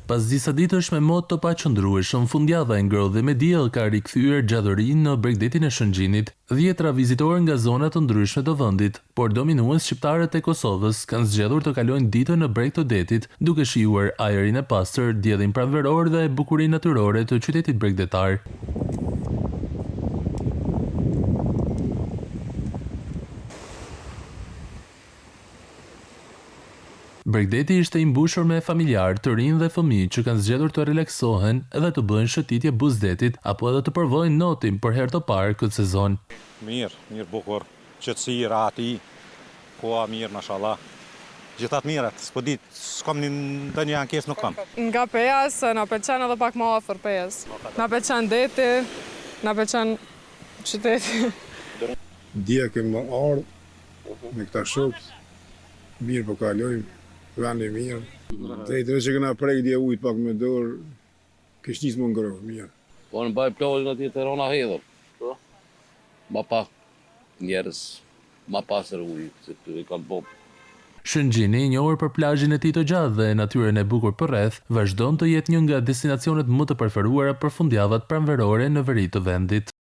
Pas disa ditësh me mod të paqëndrueshëm, fundjava e ngrohtë dhe me diell ka rikthyer gjallërinë në Bregdetin e Shëngjinit. Dhjetra vizitorë nga zona të ndryshme të vendit, por dominues shqiptarët e Kosovës kanë zgjedhur të kalojnë ditën në breg të detit, duke shijuar ajrin e pastër, diellin pranveror dhe bukurinë natyrore të qytetit bregdetar. Bregdeti ishte I mbushur me familjarë, të rinj dhe fëmijë që kanë zgjedhur të relaksohen dhe të bëjnë shëtitje Buzdetit apo edhe të provojnë notin për herë të parë këtë sezon. Mirë bukur, qetësi, rahati, koha mirë, mashallah. Gjithat mirat, s'po dit, s'kam ndonjë ankesë nuk kam. Nga Pejas, na pëlqen edhe pak më afër Pejas. Na pëlqen deti, na pëlqen qyteti. Dje kemë ardhur me këta shokë, mirë po kalojmë. Vende mirë. Drejtëve që këna prej dje ujtë pak me dorë, kështë njësë më ngrohë, mirë. Po në baj plajnë ati të rona hedhër. Ma pak njerës, ma pasër ujë, se të kanë bob. Shëngjini, I njohur për plazhin e tij të gjatë dhe natyrën e bukur përreth, vazhdon të jetë një nga destinacionet më të preferuara për fundjavat pranverore në veri të vendit.